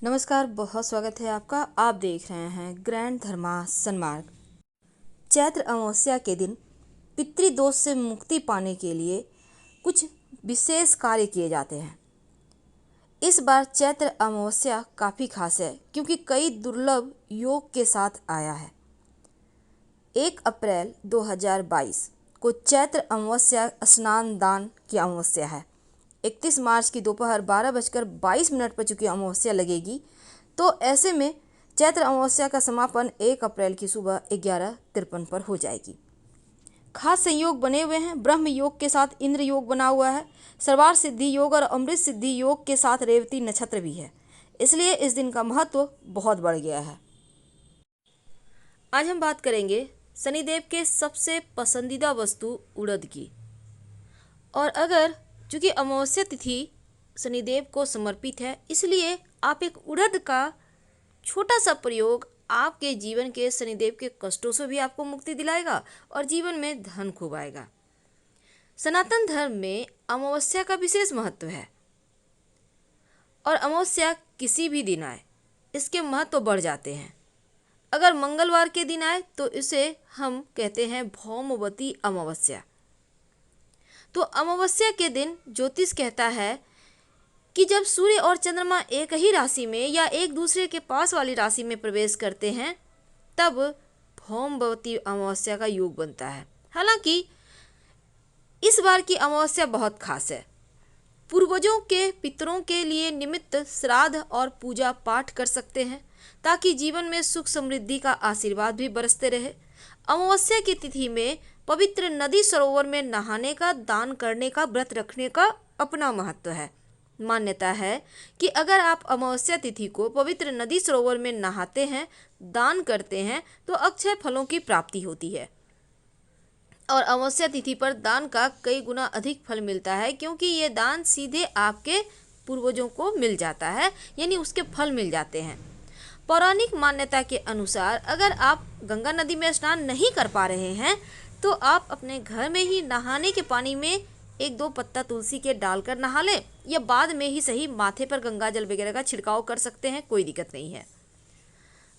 नमस्कार, बहुत स्वागत है आपका। आप देख रहे हैं ग्रैंड धर्मा सन्मार्ग। चैत्र अमावस्या के दिन पितृदोष से मुक्ति पाने के लिए कुछ विशेष कार्य किए जाते हैं। इस बार चैत्र अमावस्या काफ़ी खास है क्योंकि कई दुर्लभ योग के साथ आया है। 1 अप्रैल 2022 को चैत्र अमावस्या स्नान दान की अमावस्या है। 31 मार्च की दोपहर 12:22 पर चूँकि अमावस्या लगेगी, तो ऐसे में चैत्र अमावस्या का समापन 1 अप्रैल की सुबह 11:53 पर हो जाएगी। खास संयोग बने हुए हैं। ब्रह्म योग के साथ इंद्र योग बना हुआ है। सर्वार्थ सिद्धि योग और अमृत सिद्धि योग के साथ रेवती नक्षत्र भी है, इसलिए इस दिन का महत्व बहुत बढ़ गया है। आज हम बात करेंगे शनिदेव के सबसे पसंदीदा वस्तु उड़द की। और अगर चूँकि अमावस्या तिथि शनिदेव को समर्पित है, इसलिए आप एक उड़द का छोटा सा प्रयोग आपके जीवन के शनिदेव के कष्टों से भी आपको मुक्ति दिलाएगा और जीवन में धन खूब आएगा। सनातन धर्म में अमावस्या का विशेष महत्व है और अमावस्या किसी भी दिन आए, इसके महत्व बढ़ जाते हैं। अगर मंगलवार के दिन आए तो इसे हम कहते हैं भौमवती अमावस्या। तो अमावस्या के दिन ज्योतिष कहता है कि जब सूर्य और चंद्रमा एक ही राशि में या एक दूसरे के पास वाली राशि में प्रवेश करते हैं, तब भौमवती अमावस्या का योग बनता है। हालांकि इस बार की अमावस्या बहुत खास है। पूर्वजों के पितरों के लिए निमित्त श्राद्ध और पूजा पाठ कर सकते हैं ताकि जीवन में सुख समृद्धि का आशीर्वाद भी बरसते रहे। अमावस्या की तिथि में पवित्र नदी सरोवर में नहाने का, दान करने का, व्रत रखने का अपना महत्व है। मान्यता है कि अगर आप अमावस्या तिथि को पवित्र नदी सरोवर में नहाते हैं, दान करते हैं, तो अक्षय फलों की प्राप्ति होती है। और अमावस्या तिथि पर दान का कई गुना अधिक फल मिलता है, क्योंकि ये दान सीधे आपके पूर्वजों को मिल जाता है, यानी उसके फल मिल जाते हैं। पौराणिक मान्यता के अनुसार अगर आप गंगा नदी में स्नान नहीं कर पा रहे हैं, तो आप अपने घर में ही नहाने के पानी में 1-2 पत्ता तुलसी के डालकर नहा लें, या बाद में ही सही माथे पर गंगा जल वगैरह का छिड़काव कर सकते हैं, कोई दिक्कत नहीं है।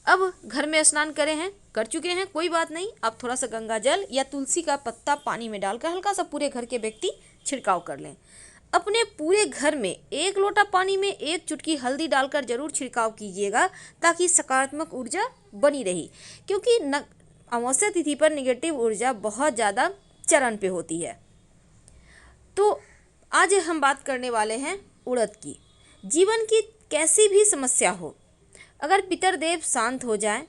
अब घर में स्नान कर चुके हैं, कोई बात नहीं, आप थोड़ा सा गंगा जल या तुलसी का पत्ता पानी में डालकर हल्का सा पूरे घर के व्यक्ति छिड़काव कर लें। अपने पूरे घर में 1 लोटा पानी में 1 चुटकी हल्दी डालकर जरूर छिड़काव कीजिएगा, ताकि सकारात्मक ऊर्जा बनी रही, क्योंकि अमावस्या तिथि पर निगेटिव ऊर्जा बहुत ज़्यादा चरण पे होती है। तो आज हम बात करने वाले हैं उड़द की। जीवन की कैसी भी समस्या हो, अगर पितरदेव शांत हो जाएं,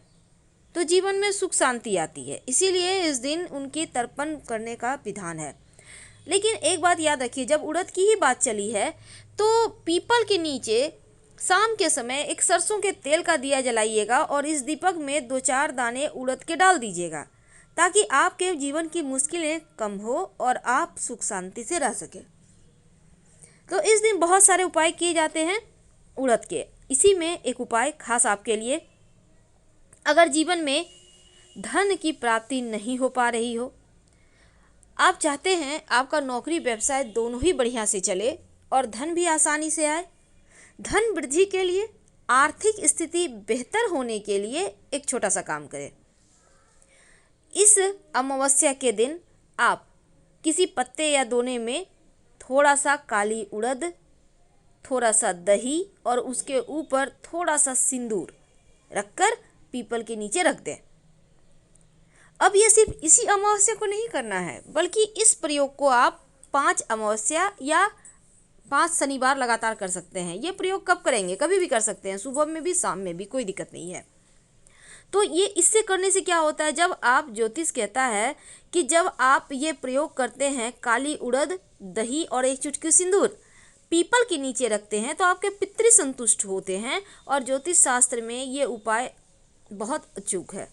तो जीवन में सुख शांति आती है। इसीलिए इस दिन उनकी तर्पण करने का विधान है। लेकिन एक बात याद रखिए, जब उड़द की ही बात चली है, तो पीपल के नीचे शाम के समय एक सरसों के तेल का दिया जलाइएगा और इस दीपक में 2-4 दाने उड़द के डाल दीजिएगा, ताकि आपके जीवन की मुश्किलें कम हो और आप सुख शांति से रह सकें। तो इस दिन बहुत सारे उपाय किए जाते हैं उड़द के। इसी में एक उपाय खास आपके लिए, अगर जीवन में धन की प्राप्ति नहीं हो पा रही हो, आप चाहते हैं आपका नौकरी व्यवसाय दोनों ही बढ़िया से चले और धन भी आसानी से आए, धन वृद्धि के लिए, आर्थिक स्थिति बेहतर होने के लिए एक छोटा सा काम करें। इस अमावस्या के दिन आप किसी पत्ते या दोने में थोड़ा सा काली उड़द, थोड़ा सा दही और उसके ऊपर थोड़ा सा सिंदूर रखकर पीपल के नीचे रख दें। अब यह सिर्फ इसी अमावस्या को नहीं करना है, बल्कि इस प्रयोग को आप 5 अमावस्या या 5 शनिवार लगातार कर सकते हैं। ये प्रयोग कब करेंगे? कभी भी कर सकते हैं, सुबह में भी, शाम में भी, कोई दिक्कत नहीं है। तो ये इससे करने से क्या होता है, जब आप, ज्योतिष कहता है कि जब आप ये प्रयोग करते हैं, काली उड़द, दही और 1 चुटकी सिंदूर पीपल के नीचे रखते हैं, तो आपके पितृ संतुष्ट होते हैं। और ज्योतिष शास्त्र में ये उपाय बहुत अचूक है।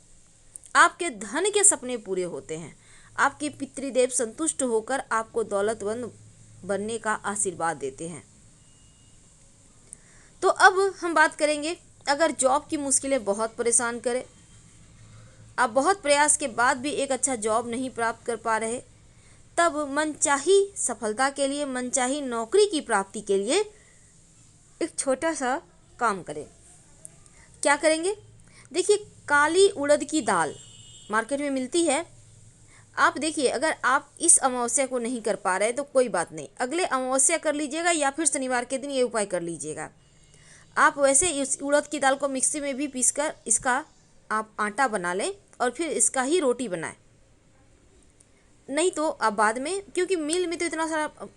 आपके धन के सपने पूरे होते हैं। आपके पितृदेव संतुष्ट होकर आपको दौलतमंद बनने का आशीर्वाद देते हैं। तो अब हम बात करेंगे, अगर जॉब की मुश्किलें बहुत परेशान करें, आप बहुत प्रयास के बाद भी एक अच्छा जॉब नहीं प्राप्त कर पा रहे, तब मनचाही सफलता के लिए, मनचाही नौकरी की प्राप्ति के लिए एक छोटा सा काम करें। क्या करेंगे? देखिए, काली उड़द की दाल मार्केट में मिलती है। आप देखिए, अगर आप इस अमावस्या को नहीं कर पा रहे तो कोई बात नहीं, अगले अमावस्या कर लीजिएगा या फिर शनिवार के दिन ये उपाय कर लीजिएगा। आप वैसे इस उड़द की दाल को मिक्सी में भी पीसकर इसका आप आटा बना लें और फिर इसका ही रोटी बनाएं। नहीं तो आप बाद में, क्योंकि मिल में तो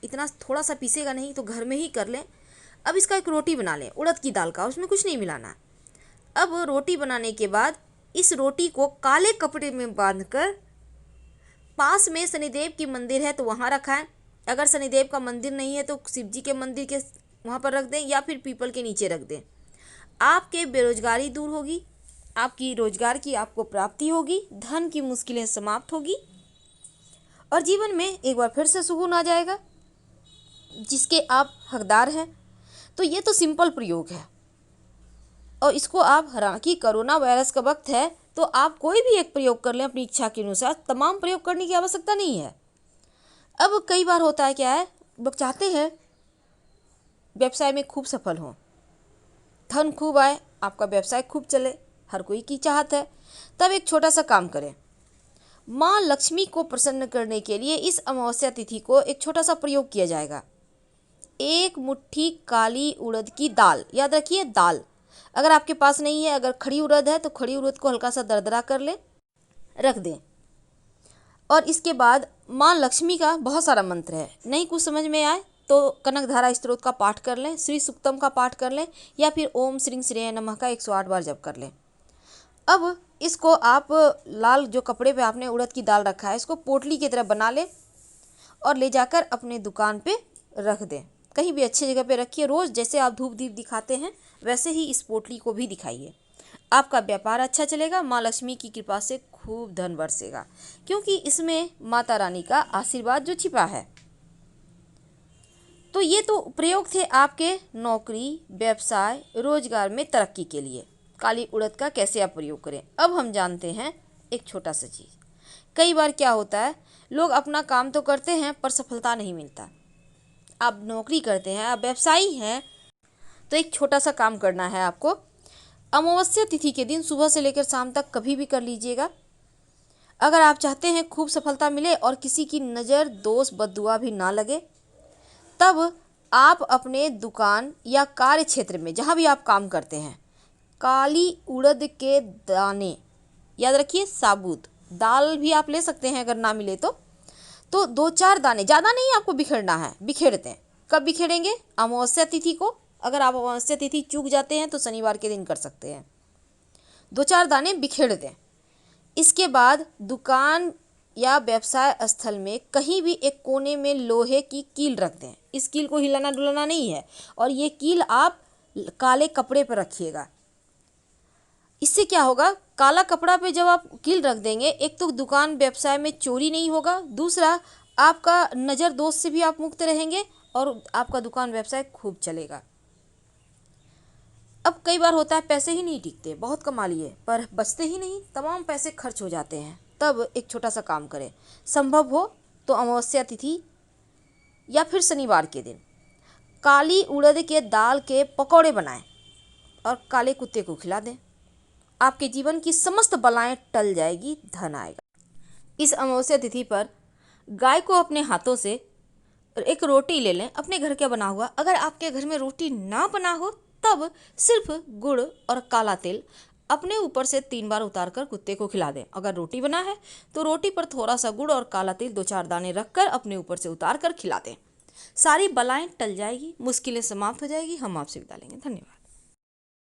इतना थोड़ा सा पीसेगा नहीं, तो घर में ही कर लें। अब इसका एक रोटी बना लें उड़द की दाल का, उसमें कुछ नहीं मिलाना। अब रोटी बनाने के बाद इस रोटी को काले कपड़े में बांधकर पास में शनिदेव की मंदिर है तो वहाँ रखाएं। अगर शनिदेव का मंदिर नहीं है तो शिव जी के मंदिर के वहाँ पर रख दें या फिर पीपल के नीचे रख दें। आपके बेरोजगारी दूर होगी, आपकी रोजगार की आपको प्राप्ति होगी, धन की मुश्किलें समाप्त होगी और जीवन में एक बार फिर से सुकून आ जाएगा जिसके आप हकदार हैं। तो ये तो सिंपल प्रयोग है और इसको आप, हालांकि कोरोना वायरस का वक्त है तो आप कोई भी एक प्रयोग कर लें अपनी इच्छा के अनुसार, तमाम प्रयोग करने की आवश्यकता नहीं है। अब कई बार होता है क्या है, लोग चाहते हैं व्यवसाय में खूब सफल हों, धन खूब आए, आपका व्यवसाय खूब चले, हर कोई की चाहत है। तब एक छोटा सा काम करें। माँ लक्ष्मी को प्रसन्न करने के लिए इस अमावस्या तिथि को एक छोटा सा प्रयोग किया जाएगा। एक मुट्ठी काली उड़द की दाल, याद रखिए दाल, अगर आपके पास नहीं है, अगर खड़ी उड़द है तो खड़ी उड़द को हल्का सा दरदरा कर लें, रख दें। और इसके बाद माँ लक्ष्मी का बहुत सारा मंत्र है, नहीं कुछ समझ में आए तो कनकधारा स्तोत्र का पाठ कर लें, श्री सूक्तम का पाठ कर लें या फिर ओम श्री श्रेय नमः का 108 बार जप कर लें। अब इसको आप लाल जो कपड़े पे आपने उड़द की दाल रखा है इसको पोटली की तरह बना लें और ले जाकर अपने दुकान पे रख दें। कहीं भी अच्छी जगह पे रखिए। रोज़ जैसे आप धूप दीप दिखाते हैं वैसे ही इस पोटली को भी दिखाइए। आपका व्यापार अच्छा चलेगा, माँ लक्ष्मी की कृपा से खूब धन बरसेगा, क्योंकि इसमें माता रानी का आशीर्वाद जो छिपा है। तो ये तो प्रयोग थे आपके नौकरी, व्यवसाय, रोजगार में तरक्की के लिए। काली उड़द का कैसे आप प्रयोग करें। अब हम जानते हैं एक छोटा सा चीज़। कई बार क्या होता है, लोग अपना काम तो करते हैं पर सफलता नहीं मिलता। आप नौकरी करते हैं, आप व्यवसायी हैं, तो एक छोटा सा काम करना है आपको। अमावस्या तिथि के दिन सुबह से लेकर शाम तक कभी भी कर लीजिएगा। अगर आप चाहते हैं खूब सफलता मिले और किसी की नज़र, दोष, बददुआ भी ना लगे, तब आप अपने दुकान या कार्य क्षेत्र में जहाँ भी आप काम करते हैं काली उड़द के दाने, याद रखिए साबुत, दाल भी आप ले सकते हैं अगर ना मिले तो 2-4 दाने, ज़्यादा नहीं आपको बिखेरना है, बिखेर दें। कब बिखेरेंगे? अमावस्या तिथि को। अगर आप अमावस्या तिथि चूक जाते हैं तो शनिवार के दिन कर सकते हैं। 2-4 दाने बिखेर दें। इसके बाद दुकान या व्यवसाय स्थल में कहीं भी एक कोने में लोहे की कील रख दें। इस कील को हिलाना डुलाना नहीं है और ये कील आप काले कपड़े पर रखिएगा। इससे क्या होगा, काला कपड़ा पे जब आप कील रख देंगे, एक तो दुकान व्यवसाय में चोरी नहीं होगा, दूसरा आपका नज़र दोष से भी आप मुक्त रहेंगे और आपका दुकान व्यवसाय खूब चलेगा। अब कई बार होता है पैसे ही नहीं टिकते, बहुत कमा लिए पर बचते ही नहीं, तमाम पैसे खर्च हो जाते हैं। तब एक छोटा सा काम करें, संभव हो तो अमावस्या तिथि या फिर शनिवार के दिन काली उड़द के दाल के पकौड़े बनाएं और काले कुत्ते को खिला दें। आपके जीवन की समस्त बलाएं टल जाएगी, धन आएगा। इस अमावस्या तिथि पर गाय को अपने हाथों से एक रोटी ले लें, अपने घर का बना हुआ। अगर आपके घर में रोटी ना बना हो तब सिर्फ गुड़ और काला तिल अपने ऊपर से 3 बार उतारकर कुत्ते को खिला दें। अगर रोटी बना है तो रोटी पर थोड़ा सा गुड़ और काला तिल 2-4 दाने रखकर अपने ऊपर से उतार कर खिला दें। सारी बलाएं टल जाएगी, मुश्किलें समाप्त हो जाएगी। हम आपसे विदा लेंगे। धन्यवाद।